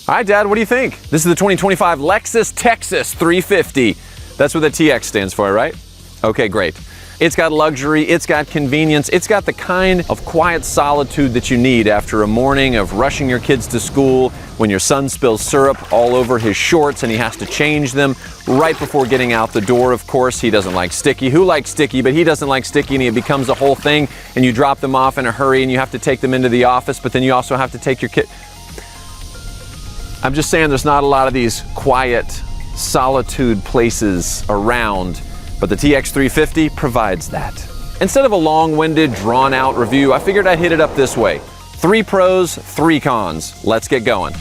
Hi, Dad, what do you think? This is the 2025 Lexus Texas 350. That's what the TX stands for, right? Okay, great. It's got luxury, it's got convenience, it's got the kind of quiet solitude that you need after a morning of rushing your kids to school, when your son spills syrup all over his shorts and he has to change them right before getting out the door. Of course, he doesn't like sticky. Who likes sticky? But he doesn't like sticky, and it becomes a whole thing, and you drop them off in a hurry and you have to take them into the office, but then you also have to take your kid. I'm just saying there's not a lot of these quiet solitude places around, but the TX 350 provides that. Instead of a long-winded, drawn-out review, I figured I'd hit it up this way. 3 pros, 3 cons. Let's get going.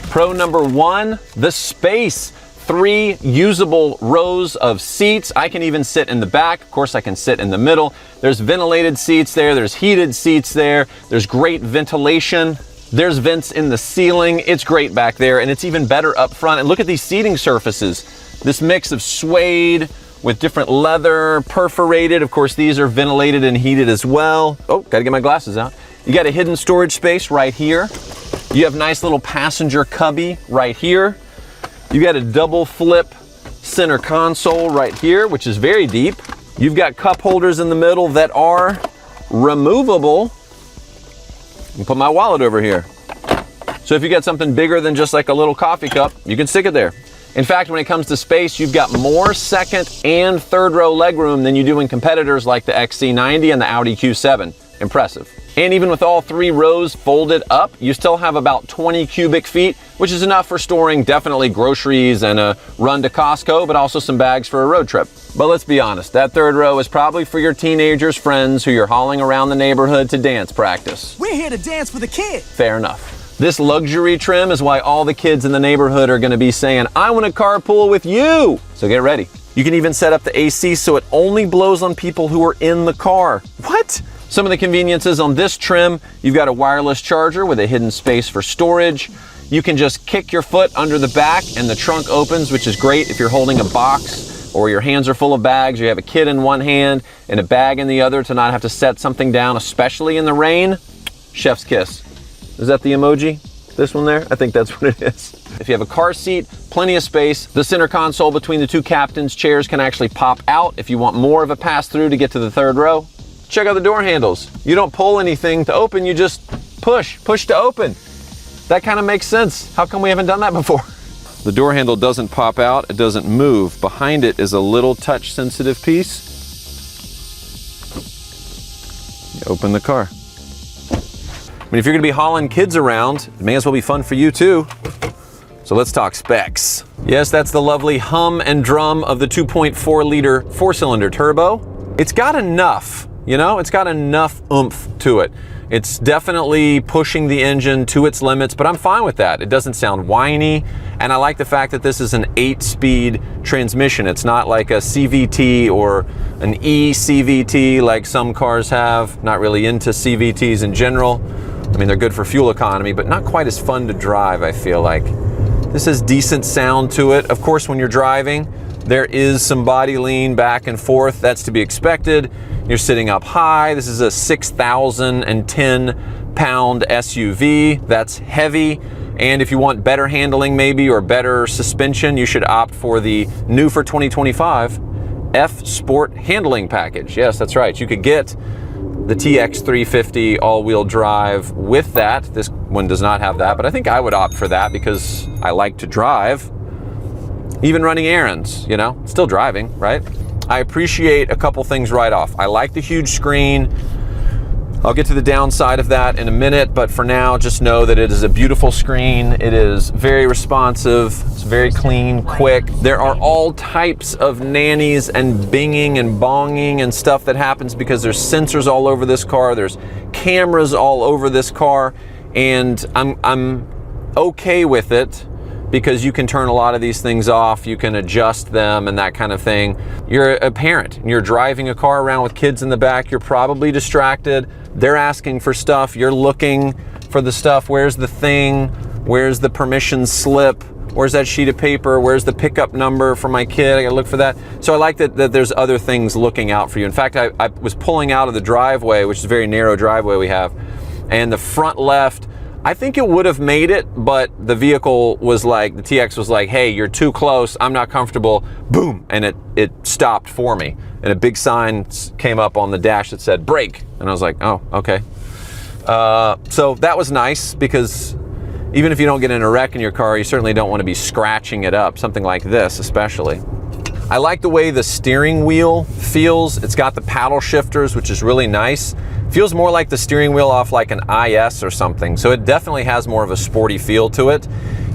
Pro number 1, the space. 3 usable rows of seats. I can even sit in the back. Of course, I can sit in the middle. There's ventilated seats there. There's heated seats there. There's great ventilation. There's vents in the ceiling. It's great back there, and it's even better up front. And look at these seating surfaces. This mix of suede with different leather, perforated. Of course, these are ventilated and heated as well. Oh, gotta get my glasses out. You got a hidden storage space right here. You have nice little passenger cubby right here. You got a double flip center console right here, which is very deep. You've got cup holders in the middle that are removable. I can put my wallet over here. So if you got something bigger than just like a little coffee cup, you can stick it there. In fact, when it comes to space, you've got more second and third row legroom than you do in competitors like the XC90 and the Audi Q7. Impressive. And even with all 3 rows folded up, you still have about 20 cubic feet, which is enough for storing definitely groceries and a run to Costco, but also some bags for a road trip. But let's be honest, that 3rd row is probably for your teenagers' friends who you're hauling around the neighborhood to dance practice. We're here to dance for the kid. Fair enough. This luxury trim is why all the kids in the neighborhood are gonna be saying, I wanna carpool with you. So get ready. You can even set up the AC so it only blows on people who are in the car. What? Some of the conveniences on this trim, you've got a wireless charger with a hidden space for storage. You can just kick your foot under the back and the trunk opens, which is great if you're holding a box or your hands are full of bags, or you have a kid in one hand and a bag in the other to not have to set something down, especially in the rain. Chef's kiss. Is that the emoji? This one there? I think that's what it is. If you have a car seat, plenty of space. The center console between the 2 captain's chairs can actually pop out if you want more of a pass-through to get to the 3rd row. Check out the door handles. You don't pull anything to open, you just push to open. That kind of makes sense. How come we haven't done that before? The door handle doesn't pop out, it doesn't move. Behind it is a little touch sensitive piece. You open the car. I mean, if you're gonna be hauling kids around, it may as well be fun for you too. So let's talk specs. Yes, that's the lovely hum and drum of the 2.4 liter 4-cylinder turbo. It's got enough. You know, it's got enough oomph to it. It's definitely pushing the engine to its limits, but I'm fine with that. It doesn't sound whiny, and I like the fact that this is an 8-speed transmission. It's not like a CVT or an e-CVT like some cars have. Not really into CVTs in general. I mean, they're good for fuel economy, but not quite as fun to drive, I feel like. This has decent sound to it. Of course, when you're driving, there is some body lean back and forth. That's to be expected. You're sitting up high. This is a 6,010-pound SUV. That's heavy. And if you want better handling maybe, or better suspension, you should opt for the new for 2025 F Sport handling package. Yes, that's right. You could get the TX 350 all-wheel drive with that. This one does not have that, but I think I would opt for that because I like to drive. Even running errands, you know, still driving, right? I appreciate a couple things right off. I like the huge screen. I'll get to the downside of that in a minute, but for now, just know that it is a beautiful screen. It is very responsive. It's very clean, quick. There are all types of nannies and binging and bonging and stuff that happens because there's sensors all over this car. There's cameras all over this car, and I'm okay with it, because you can turn a lot of these things off, you can adjust them and that kind of thing. You're a parent and you're driving a car around with kids in the back, you're probably distracted. They're asking for stuff, you're looking for the stuff. Where's the thing? Where's the permission slip? Where's that sheet of paper? Where's the pickup number for my kid? I gotta look for that. So I like that there's other things looking out for you. In fact, I was pulling out of the driveway, which is a very narrow driveway we have, and the front left, I think it would have made it, but the vehicle was like, the TX was like, hey, you're too close, I'm not comfortable, boom, and it stopped for me. And a big sign came up on the dash that said brake, and I was like, oh, okay. So that was nice, because even if you don't get in a wreck in your car, you certainly don't want to be scratching it up, something like this especially. I like the way the steering wheel feels. It's got the paddle shifters, which is really nice. Feels more like the steering wheel off like an IS or something, so it definitely has more of a sporty feel to it.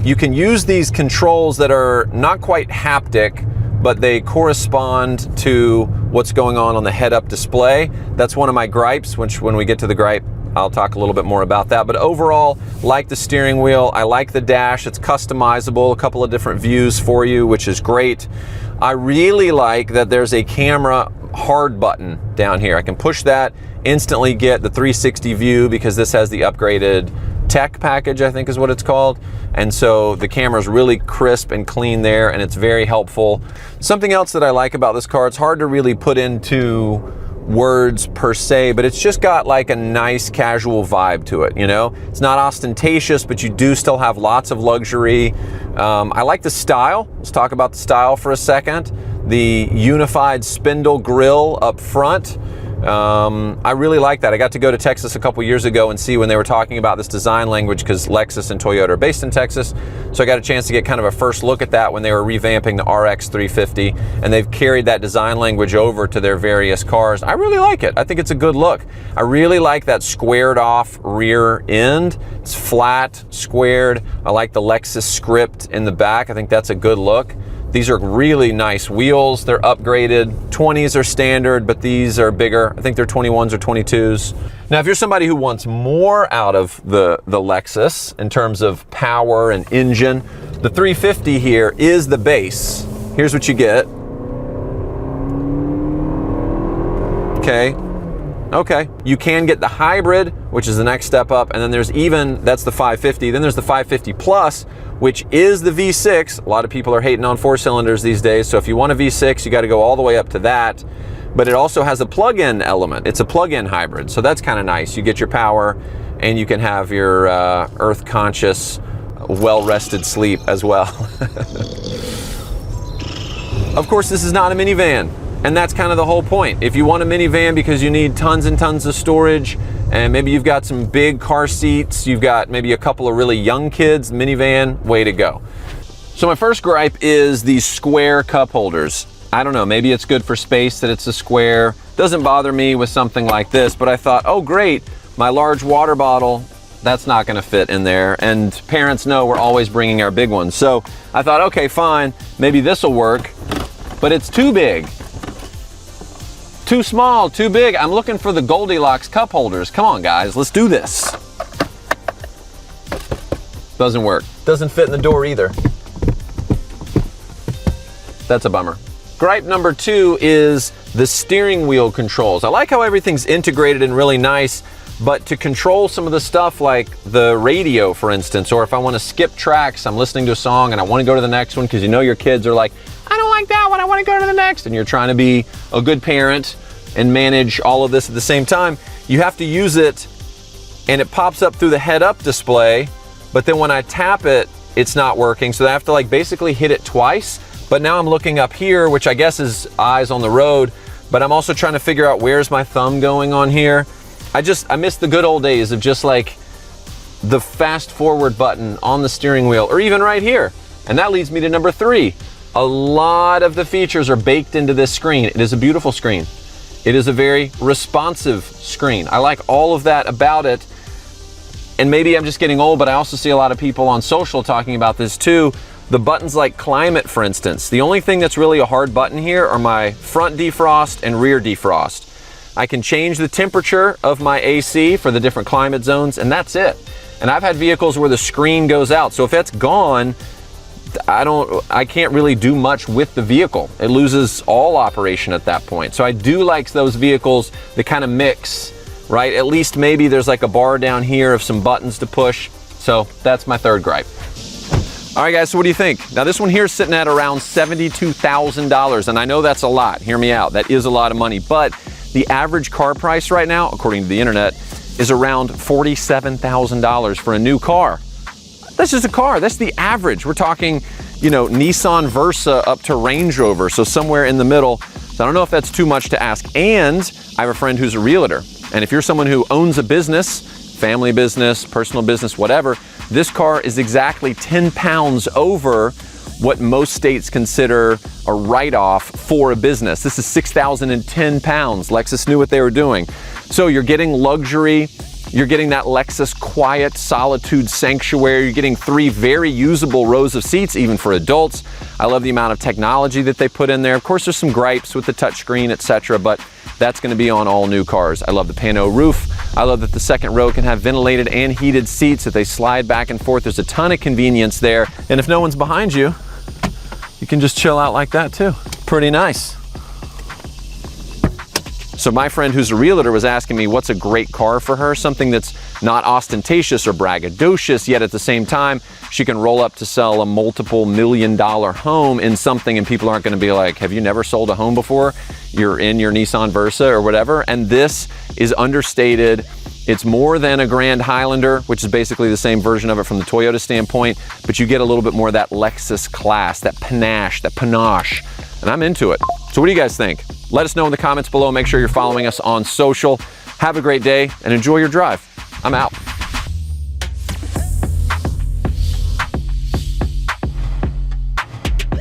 You can use these controls that are not quite haptic, but they correspond to what's going on the head-up display. That's one of my gripes, which when we get to the gripe, I'll talk a little bit more about that. But overall, like the steering wheel, I like the dash. It's customizable, a couple of different views for you, which is great. I really like that there's a camera hard button down here. I can push that, instantly get the 360 view, because this has the upgraded tech package, I think is what it's called. And so the camera's really crisp and clean there, and it's very helpful. Something else that I like about this car, it's hard to really put into words per se, but it's just got like a nice casual vibe to it, you know? It's not ostentatious, but you do still have lots of luxury. I like the style. Let's talk about the style for a second. The unified spindle grille up front. I really like that. I got to go to Texas a couple years ago and see when they were talking about this design language, because Lexus and Toyota are based in Texas. So I got a chance to get kind of a first look at that when they were revamping the RX 350, and they've carried that design language over to their various cars. I really like it. I think it's a good look. I really like that squared off rear end. It's flat, squared. I like the Lexus script in the back. I think that's a good look. These are really nice wheels. They're upgraded. 20s are standard, but these are bigger. I think they're 21s or 22s. Now, if you're somebody who wants more out of the Lexus in terms of power and engine, the 350 here is the base. Here's what you get. Okay. You can get the hybrid, which is the next step up, and then there's even, that's the 550, then there's the 550 Plus, which is the V6. A lot of people are hating on 4-cylinders these days, so if you want a V6, you got to go all the way up to that. But it also has a plug-in element. It's a plug-in hybrid, so that's kind of nice. You get your power, and you can have your earth-conscious, well-rested sleep as well. Of course, this is not a minivan, and that's kind of the whole point. If you want a minivan because you need tons and tons of storage, and maybe you've got some big car seats, you've got maybe a couple of really young kids, minivan, way to go. So my first gripe is these square cup holders. I don't know, maybe it's good for space that it's a square. Doesn't bother me with something like this, but I thought, oh great, my large water bottle, that's not gonna fit in there. And parents know we're always bringing our big ones. So I thought, okay, fine, maybe this will work, but it's too big. Too small, too big. I'm looking for the Goldilocks cup holders. Come on, guys, let's do this. Doesn't work. Doesn't fit in the door either. That's a bummer. Gripe number 2 is the steering wheel controls. I like how everything's integrated and really nice, but to control some of the stuff like the radio, for instance, or if I want to skip tracks, I'm listening to a song and I want to go to the next one, because you know your kids are like, I don't like that one, I want to go to the next, and you're trying to be a good parent and manage all of this at the same time. You have to use it, and it pops up through the head-up display, but then when I tap it, it's not working, so I have to like basically hit it twice. But now I'm looking up here, which I guess is eyes on the road, but I'm also trying to figure out where's my thumb going on here. I miss the good old days of just like the fast forward button on the steering wheel, or even right here. And that leads me to number 3. A lot of the features are baked into this screen. It is a beautiful screen. It is a very responsive screen. I like all of that about it. And maybe I'm just getting old, but I also see a lot of people on social talking about this too. The buttons like climate, for instance. The only thing that's really a hard button here are my front defrost and rear defrost. I can change the temperature of my AC for the different climate zones, and that's it. And I've had vehicles where the screen goes out. So if that's gone, I can't really do much with the vehicle. It loses all operation at that point. So I do like those vehicles that kind of mix, right? At least maybe there's like a bar down here of some buttons to push. So that's my third gripe. All right, guys, so what do you think? Now, this one here is sitting at around $72,000, and I know that's a lot. Hear me out. That is a lot of money, but the average car price right now, according to the internet, is around $47,000 for a new car. That's just a car. That's the average. We're talking, you know, Nissan Versa up to Range Rover, so somewhere in the middle. So I don't know if that's too much to ask. And I have a friend who's a realtor. And if you're someone who owns a business, family business, personal business, whatever, this car is exactly 10 pounds over what most states consider a write-off for a business. This is 6,010 pounds. Lexus knew what they were doing. So you're getting luxury, you're getting that Lexus quiet solitude sanctuary, you're getting 3 very usable rows of seats, even for adults. I love the amount of technology that they put in there. Of course, there's some gripes with the touchscreen, etc., but that's gonna be on all new cars. I love the pano roof. I love that the second row can have ventilated and heated seats that they slide back and forth. There's a ton of convenience there. And if no one's behind you, you can just chill out like that too. Pretty nice. So my friend who's a realtor was asking me what's a great car for her, something that's not ostentatious or braggadocious, yet at the same time, she can roll up to sell a multiple $1,000,000 home in something and people aren't gonna be like, have you never sold a home before? You're in your Nissan Versa or whatever. And this is understated. It's more than a Grand Highlander, which is basically the same version of it from the Toyota standpoint, but you get a little bit more of that Lexus class, that panache, and I'm into it. So what do you guys think? Let us know in the comments below. Make sure you're following us on social. Have a great day and enjoy your drive. I'm out.